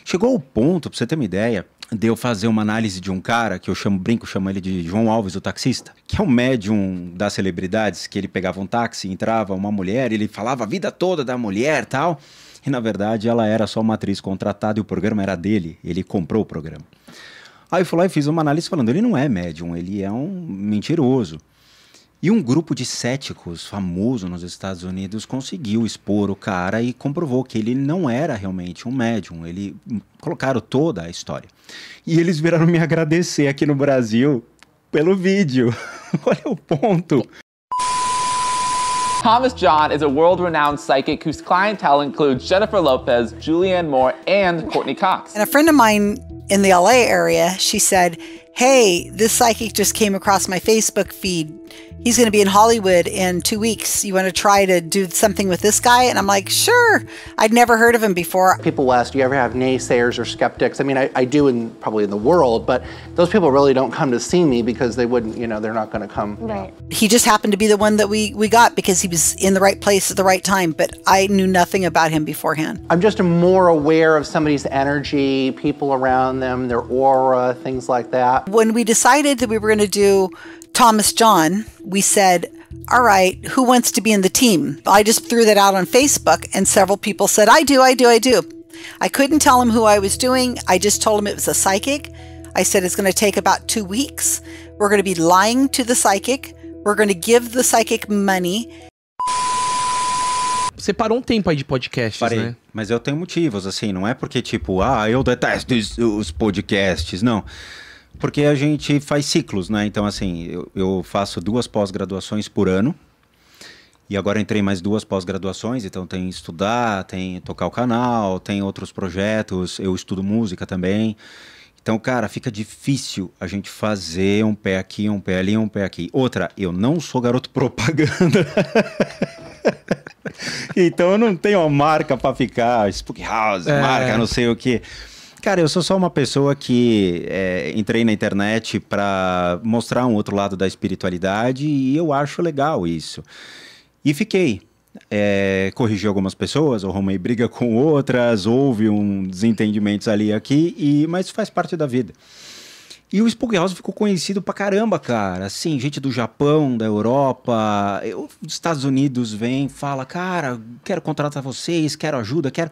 Chegou ao ponto, pra você ter uma ideia, de eu fazer uma análise de um cara que eu chamo ele de João Alves, o taxista, que é um médium das celebridades, que ele pegava um táxi, entrava uma mulher, ele falava a vida toda da mulher e tal, e na verdade ela era só uma atriz contratada e o programa era dele, ele comprou o programa. Aí eu fui lá e fiz uma análise falando, ele não é médium, ele é um mentiroso. E um grupo de céticos famoso nos Estados Unidos conseguiu expor o cara e comprovou que ele não era realmente um médium. Colocaram toda a história. E eles vieram me agradecer aqui no Brasil pelo vídeo. Olha o ponto. Thomas John is a world-renowned psychic whose clientele includes Jennifer Lopez, Julianne Moore, and Courtney Cox. And a friend of mine in the LA area, she said, hey, this psychic just came across my Facebook feed. He's going to be in Hollywood in 2 weeks. You want to try to do something with this guy? And I'm like, sure. I'd never heard of him before. People ask, do you ever have naysayers or skeptics? I mean, I do probably in the world, but those people really don't come to see me because they wouldn't, they're not going to come. Right. He just happened to be the one that we got because he was in the right place at the right time, but I knew nothing about him beforehand. I'm just more aware of somebody's energy, people around them, their aura, things like that. When we decided that we were going to do Thomas John, we said, all right, who wants to be in the team? I just threw that out on Facebook and several people said, I do. I couldn't tell him who I was doing. I just told him it was a psychic. I said, it's going to take about 2 weeks. We're going to be lying to the psychic. We're going to give the psychic money. Você parou um tempo aí de podcasts, Parei, né? mas eu tenho motivos, assim, não é porque tipo, eu detesto os podcasts, não. Porque a gente faz ciclos, né? Então, assim, eu faço 2 pós-graduações por ano. E agora entrei mais 2 pós-graduações, então tem estudar, tem tocar o canal, tem outros projetos, eu estudo música também. Então, cara, fica difícil a gente fazer um pé aqui, um pé ali, um pé aqui. Outra, eu não sou garoto propaganda. Então eu não tenho uma marca pra ficar, Spook House, marca, não sei o quê. Cara, eu sou só uma pessoa que entrei na internet para mostrar um outro lado da espiritualidade e eu acho legal isso. E fiquei. Corrigi algumas pessoas, arrumei briga com outras, houve desentendimentos ali e aqui, mas faz parte da vida. E o Spook House ficou conhecido pra caramba, cara. Assim, gente do Japão, da Europa, dos Estados Unidos vem, fala, cara, quero contratar vocês, quero ajuda, quero...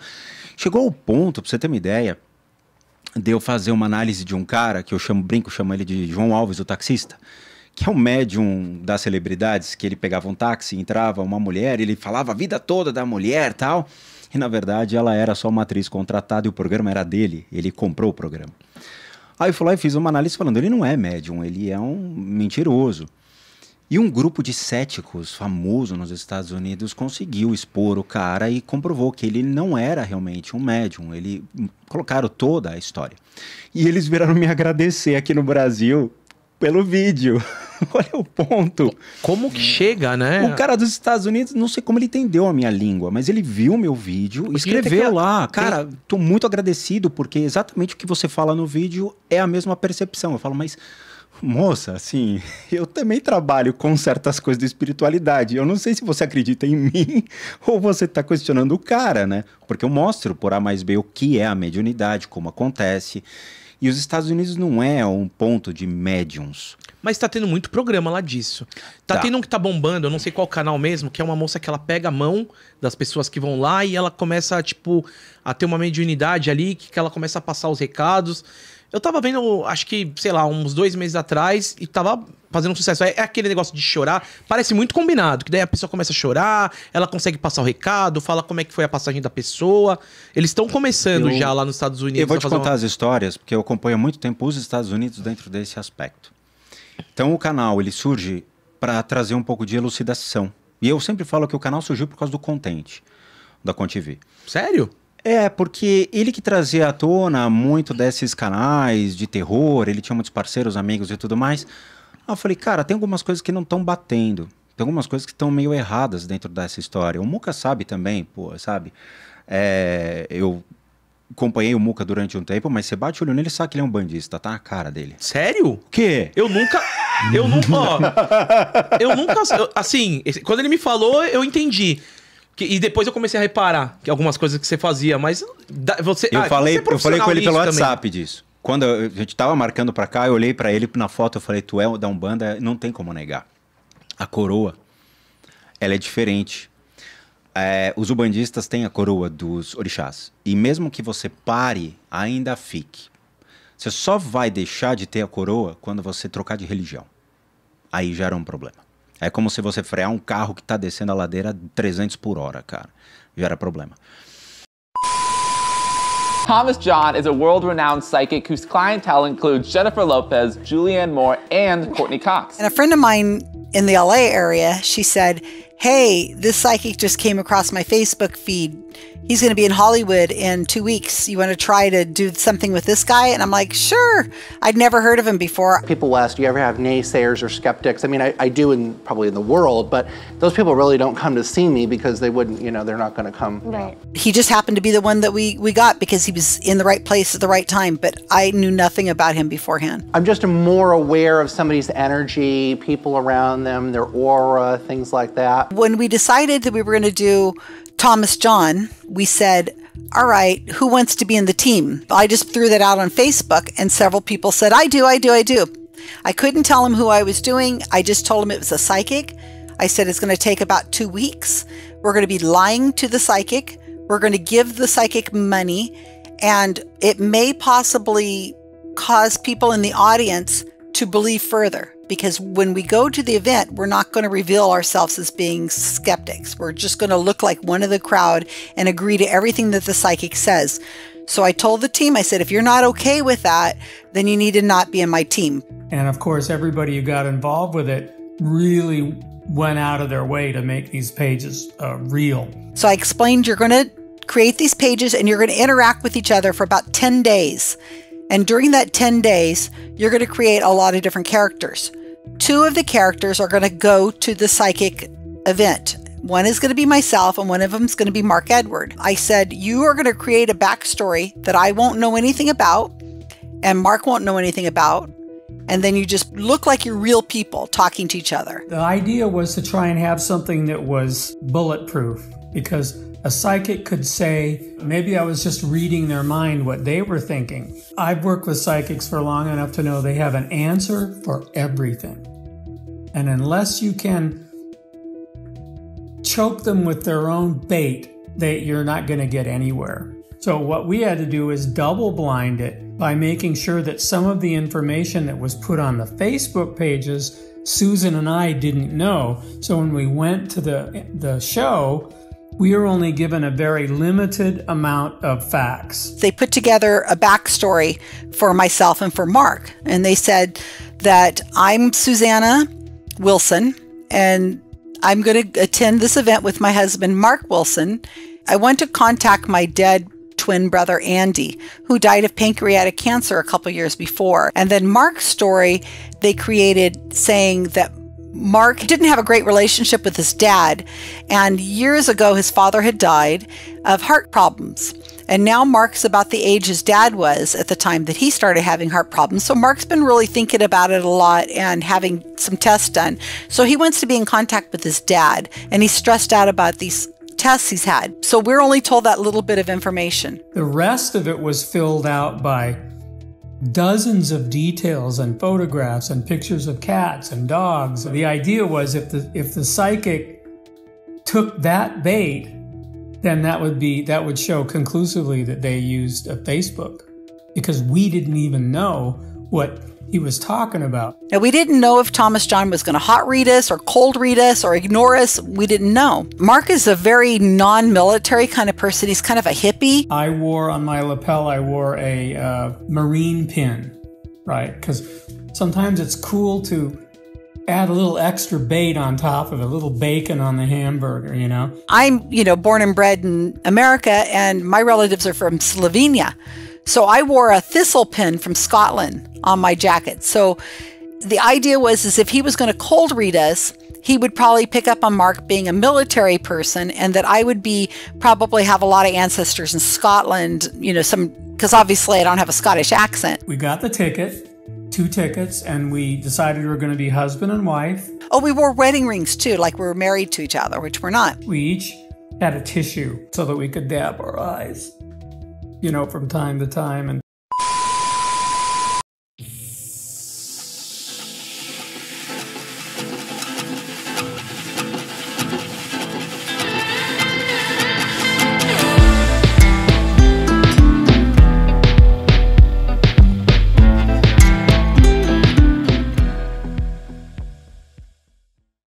Chegou ao ponto, pra você ter uma ideia, de eu fazer uma análise de um cara que eu chamo ele de João Alves, o taxista, que é um médium das celebridades, que ele pegava um táxi, entrava uma mulher, ele falava a vida toda da mulher e tal, e na verdade ela era só uma atriz contratada e o programa era dele, ele comprou o programa. Aí eu fui lá e fiz uma análise falando, ele não é médium, ele é um mentiroso. E um grupo de céticos famoso nos Estados Unidos conseguiu expor o cara e comprovou que ele não era realmente um médium. Colocaram toda a história. E eles vieram me agradecer aqui no Brasil pelo vídeo. Olha o ponto. Como que chega, né? O cara dos Estados Unidos, não sei como ele entendeu a minha língua, mas ele viu meu vídeo e escreveu lá. Cara, tô muito agradecido porque exatamente o que você fala no vídeo é a mesma percepção. Eu falo, mas... Moça, assim, eu também trabalho com certas coisas de espiritualidade. Eu não sei se você acredita em mim ou você está questionando o cara, né? Porque eu mostro por A mais B o que é a mediunidade, como acontece. E os Estados Unidos não é um ponto de médiums. Mas tá tendo muito programa lá disso. Tá tendo um que tá bombando, eu não sei qual canal mesmo, que é uma moça que ela pega a mão das pessoas que vão lá e ela começa, tipo, a ter uma mediunidade ali, que ela começa a passar os recados. Eu tava vendo, acho que, sei lá, uns 2 meses atrás e tava fazendo um sucesso. É aquele negócio de chorar, parece muito combinado, que daí a pessoa começa a chorar, ela consegue passar o recado, fala como é que foi a passagem da pessoa. Eles estão começando já lá nos Estados Unidos. Eu vou te contar as histórias, porque eu acompanho há muito tempo os Estados Unidos dentro desse aspecto. Então o canal, ele surge para trazer um pouco de elucidação. E eu sempre falo que o canal surgiu por causa do Content, da ConTV. Sério? Porque ele que trazia à tona muito desses canais de terror, ele tinha muitos parceiros, amigos e tudo mais. Aí eu falei, cara, tem algumas coisas que não estão batendo. Tem algumas coisas que estão meio erradas dentro dessa história. O Muca sabe também, pô, sabe? Eu acompanhei o Muca durante um tempo, mas você bate o olho nele e sabe que ele é um bandista, tá? A cara dele. Sério? O quê? Eu nunca, assim, quando ele me falou, eu entendi. E depois eu comecei a reparar que algumas coisas que você fazia, mas você... Eu falei com ele pelo WhatsApp também. disso. Quando a gente tava marcando pra cá, eu olhei pra ele na foto, eu falei, tu é da Umbanda, não tem como negar. A coroa, ela é diferente. Os ubandistas têm a coroa dos orixás. E mesmo que você pare, ainda fique. Você só vai deixar de ter a coroa quando você trocar de religião. Aí já era um problema. É como se você frear um carro que tá descendo a ladeira 300 por hora, cara. Já era problema. Thomas John is a world-renowned psychic whose clientele includes Jennifer Lopez, Julianne Moore, and Courtney Cox. And a friend of mine in the LA area, she said, hey, this psychic just came across my Facebook feed. He's going to be in Hollywood in 2 weeks. You want to try to do something with this guy? And I'm like, sure. I'd never heard of him before. People ask, do you ever have naysayers or skeptics? I mean, I do probably in the world, but those people really don't come to see me because they wouldn't, they're not going to come. Right. He just happened to be the one that we got because he was in the right place at the right time, but I knew nothing about him beforehand. I'm just more aware of somebody's energy, people around them, their aura, things like that. When we decided that we were going to do Thomas John, we said, all right, who wants to be in the team? I just threw that out on Facebook and several people said, I do. I couldn't tell him who I was doing. I just told him it was a psychic. I said, it's going to take about 2 weeks. We're going to be lying to the psychic. We're going to give the psychic money, and it may possibly cause people in the audience to believe further. Because when we go to the event, we're not going to reveal ourselves as being skeptics. We're just going to look like one of the crowd and agree to everything that the psychic says. So I told the team, I said, if you're not okay with that, then you need to not be in my team. And of course, everybody who got involved with it really went out of their way to make these pages real. So I explained, you're going to create these pages and you're going to interact with each other for about 10 days. And during that 10 days, you're going to create a lot of different characters. 2 of the characters are going to go to the psychic event. One is going to be myself and one of them is going to be Mark Edward. I said, you are going to create a backstory that I won't know anything about and Mark won't know anything about. And then you just look like you're real people talking to each other. The idea was to try and have something that was bulletproof, because a psychic could say, maybe I was just reading their mind, what they were thinking. I've worked with psychics for long enough to know they have an answer for everything. And unless you can choke them with their own bait, you're not going to get anywhere. So what we had to do is double blind it by making sure that some of the information that was put on the Facebook pages, Susan and I didn't know. So when we went to the show, we were only given a very limited amount of facts. They put together a backstory for myself and for Mark. And they said that I'm Susanna Wilson, and I'm going to attend this event with my husband, Mark Wilson. I went to contact my dead twin brother, Andy, who died of pancreatic cancer a couple years before. And then Mark's story, they created saying that Mark didn't have a great relationship with his dad, and years ago his father had died of heart problems. And now Mark's about the age his dad was at the time that he started having heart problems. So Mark's been really thinking about it a lot and having some tests done. So he wants to be in contact with his dad, and he's stressed out about these tests he's had. So we're only told that little bit of information. The rest of it was filled out by dozens of details and photographs and pictures of cats and dogs. The idea was if the psychic took that bait, then that would show conclusively that they used a Facebook, because we didn't even know what he was talking about. Now, we didn't know if Thomas John was going to hot read us or cold read us or ignore us. We didn't know. Mark is a very non-military kind of person. He's kind of a hippie. I wore on my lapel, a Marine pin, right? Because sometimes it's cool to add a little extra bait on top of a little bacon on the hamburger, you know? I'm, born and bred in America, and my relatives are from Slovenia. So I wore a thistle pin from Scotland on my jacket. So the idea was if he was going to cold read us, he would probably pick up on Mark being a military person, and that I would probably have a lot of ancestors in Scotland, because obviously I don't have a Scottish accent. We got the ticket, 2 tickets, and we decided we were going to be husband and wife. Oh, we wore wedding rings too, like we were married to each other, which we're not. We each had a tissue so that we could dab our eyes, you know, from time to time. And